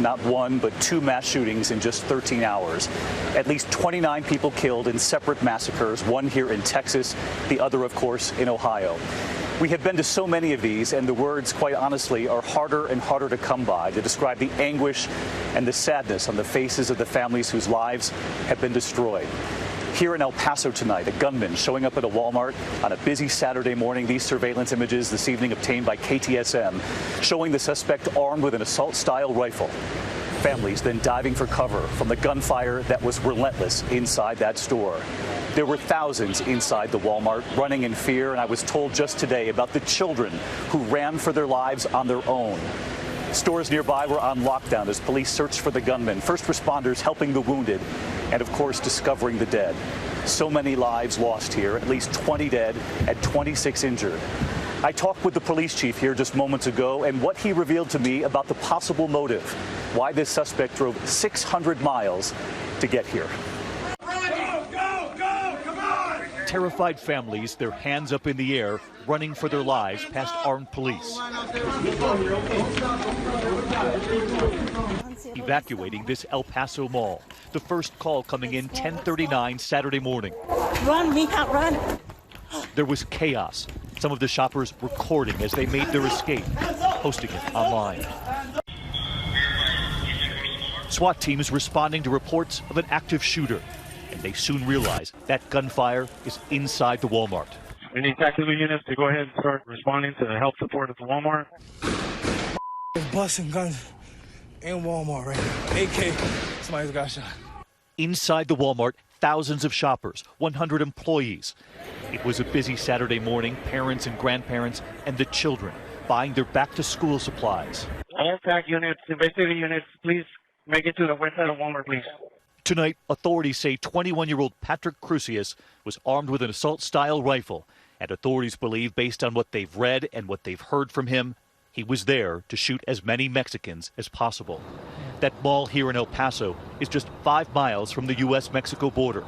Not one, but two mass shootings in just 13 hours. At least 29 people killed in separate massacres, one here in Texas, the other, of course, in Ohio. We have been to so many of these, and the words, quite honestly, are harder and harder to come by to describe the anguish and the sadness on the faces of the families whose lives have been destroyed. Here in El Paso tonight, a gunman showing up at a Walmart on a busy Saturday morning. These surveillance images this evening obtained by KTSM showing the suspect armed with an assault-style rifle. Families then diving for cover from the gunfire that was relentless inside that store. There were thousands inside the Walmart running in fear, and I was told just today about the children who ran for their lives on their own. Stores nearby were on lockdown as police searched for the gunman, first responders helping the wounded, and of course discovering the dead. So many lives lost here, at least 20 dead and 26 injured. I talked with the police chief here just moments ago, and what he revealed to me about the possible motive, why this suspect drove 600 miles to get here. Terrified families, their hands up in the air, running for their lives past armed police. Evacuating this El Paso mall. The first call coming in 10:39 Saturday morning. Run, Mija, run. There was chaos. Some of the shoppers recording as they made their escape, posting it online. SWAT teams responding to reports of an active shooter. And they soon realize that gunfire is inside the Walmart. We need tactical units to go ahead and start responding to the help support at the Walmart. There's busting guns in Walmart right now. AK, somebody's got shot. Inside the Walmart, thousands of shoppers, 100 employees. It was a busy Saturday morning, parents and grandparents and the children buying their back-to-school supplies. All TAC units, investigative units, please make it to the west side of Walmart, please. Tonight, authorities say 21-year-old Patrick Crucius was armed with an assault-style rifle, and authorities believe, based on what they've read and what they've heard from him, he was there to shoot as many Mexicans as possible. That mall here in El Paso is just 5 miles from the U.S.-Mexico border.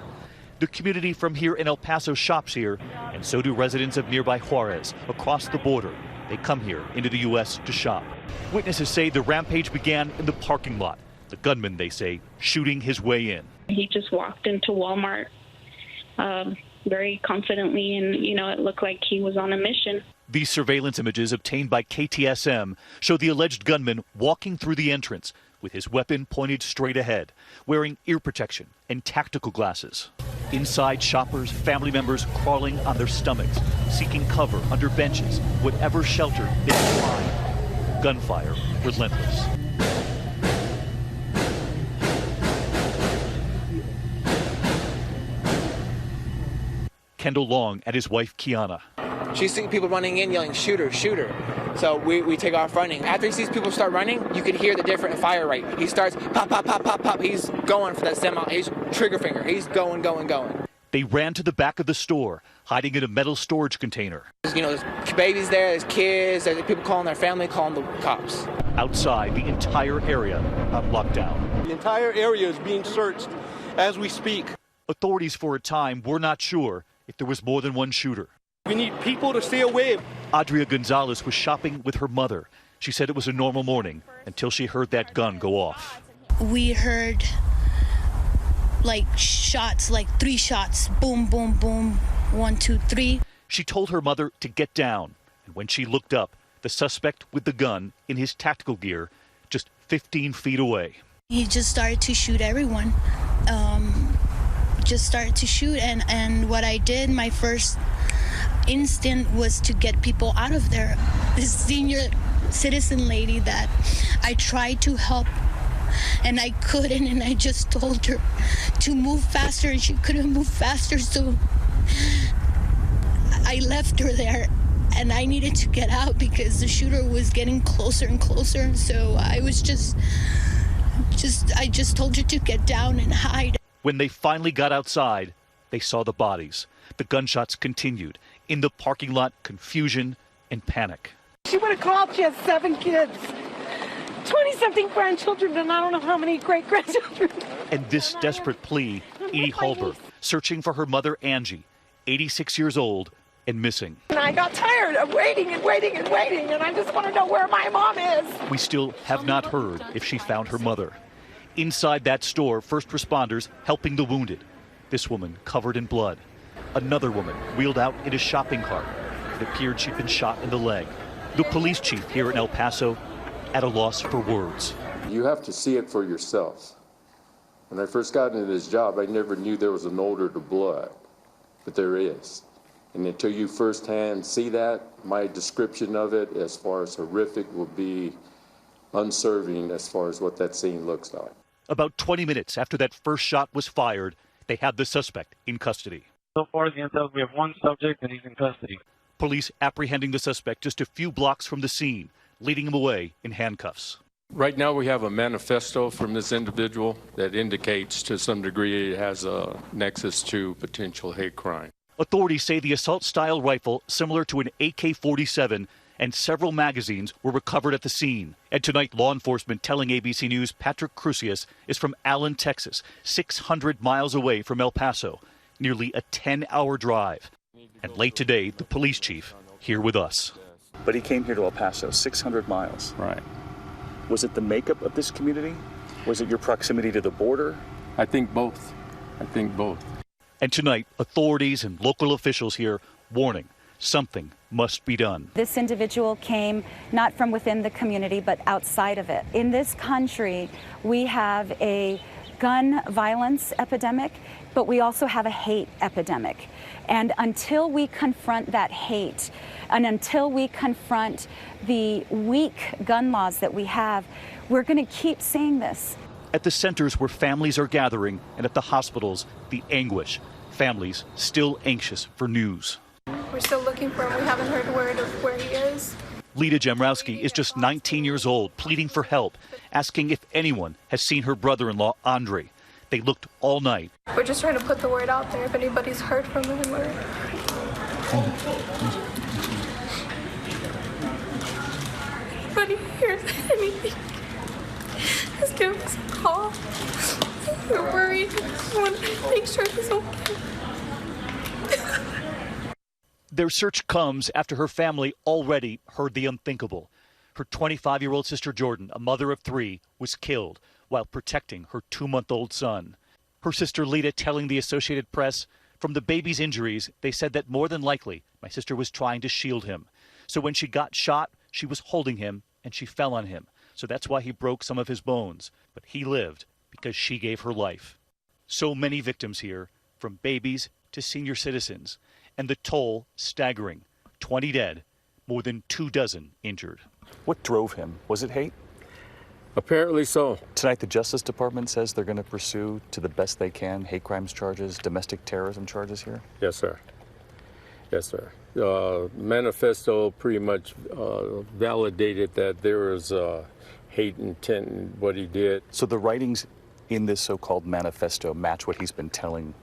The community from here in El Paso shops here, and so do residents of nearby Juarez, across the border. They come here into the U.S. to shop. Witnesses say the rampage began in the parking lot. The gunman, they say, shooting his way in. He just walked into Walmart very confidently, and, it looked like he was on a mission. These surveillance images obtained by KTSM show the alleged gunman walking through the entrance with his weapon pointed straight ahead, wearing ear protection and tactical glasses. Inside, shoppers, family members crawling on their stomachs, seeking cover under benches, whatever shelter they could find. Gunfire relentless. Kendall Long and his wife, Kiana. She's seeing people running in yelling, shooter, shooter. So we take off running. After he sees people start running, you can hear the different fire rate. He starts pop, pop, pop, pop, pop. He's going for that semi. He's trigger finger. He's going, going, going. They ran to the back of the store, hiding in a metal storage container. There's babies there, there's kids, there's people calling their family, calling the cops. Outside, the entire area on lockdown. The entire area is being searched as we speak. Authorities for a time were not sure if there was more than one shooter. We need people to stay away. Adria Gonzalez was shopping with her mother. She said it was a normal morning until she heard that gun go off. We heard shots, 3 shots, boom, boom, boom, 1, 2, 3. She told her mother to get down, and when she looked up, the suspect with the gun in his tactical gear just 15 feet away. He just started to shoot everyone. And what I did, my first instinct was to get people out of there. This senior citizen lady that I tried to help and I couldn't, and I just told her to move faster and she couldn't move faster, so I left her there and I needed to get out because the shooter was getting closer and closer, and so I was I just told her to get down and hide. When they finally got outside, they saw the bodies. The gunshots continued. In the parking lot, confusion and panic. She would have called. She has 7 kids, 20-something grandchildren, and I don't know how many great-grandchildren. And this desperate plea, Edie Hallberg, searching for her mother, Angie, 86 years old, and missing. And I got tired of waiting and waiting and waiting, and I just want to know where my mom is. We still have not heard if she found her mother. Inside that store, first responders helping the wounded. This woman covered in blood. Another woman wheeled out in a shopping cart. It appeared she'd been shot in the leg. The police chief here in El Paso at a loss for words. You have to see it for yourself. When I first got into this job, I never knew there was an odor to blood, but there is. And until you firsthand see that, my description of it as far as horrific will be unserving as far as what that scene looks like. About 20 minutes after that first shot was fired, they had the suspect in custody. So far, the intel, we have one subject and he's in custody. Police apprehending the suspect just a few blocks from the scene, leading him away in handcuffs. Right now we have a manifesto from this individual that indicates to some degree it has a nexus to potential hate crime. Authorities say the assault-style rifle, similar to an AK-47, and several magazines were recovered at the scene. And tonight, law enforcement telling ABC News Patrick Crusius is from Allen, Texas, 600 miles away from El Paso, nearly a 10-hour drive. And late today, the police chief here with us. But he came here to El Paso, 600 miles. Right. Was it the makeup of this community? Was it your proximity to the border? I think both. And tonight, authorities and local officials here warning something must be done. This individual came not from within the community, but outside of it. In this country, we have a gun violence epidemic, but we also have a hate epidemic. And until we confront that hate, and until we confront the weak gun laws that we have, we're going to keep seeing this. At the centers where families are gathering and at the hospitals, the anguish. Families still anxious for news. We're still looking for him. We haven't heard word of where he is. Lita Jamrowski is just 19 years old, pleading for help, asking if anyone has seen her brother-in-law, Andre. They looked all night. We're just trying to put the word out there if anybody's heard from him or anybody hears anything. Just give us a call. We're worried. We want to make sure he's okay. Their search comes after her family already heard the unthinkable. Her 25-year-old sister Jordan, a mother of 3, was killed while protecting her 2-month-old son. Her sister Lita telling the Associated Press, from the baby's injuries, they said that more than likely my sister was trying to shield him. So when she got shot, she was holding him and she fell on him. So that's why he broke some of his bones. But he lived because she gave her life. So many victims here, from babies to senior citizens. And the toll staggering. 20 dead, more than 24 injured. What drove him? Was it hate? Apparently so. Tonight, the Justice Department says they're going to pursue, to the best they can, hate crimes charges, domestic terrorism charges here? Yes, sir. Yes, sir. Manifesto pretty much validated that there was hate intent in what he did. So the writings in this so-called manifesto match what he's been telling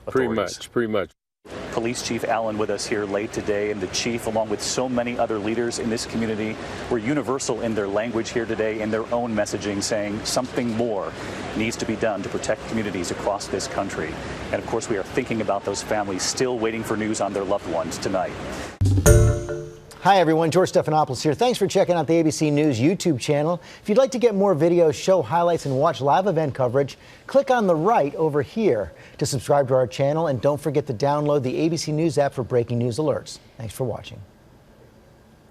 authorities? Pretty much. Police Chief Allen with us here late today, and the chief, along with so many other leaders in this community, were universal in their language here today, in their own messaging, saying something more needs to be done to protect communities across this country. And of course, we are thinking about those families still waiting for news on their loved ones tonight. Hi, everyone. George Stephanopoulos here. Thanks for checking out the ABC News YouTube channel. If you'd like to get more videos, show highlights, and watch live event coverage, click on the right over here to subscribe to our channel. And don't forget to download the ABC News app for breaking news alerts. Thanks for watching.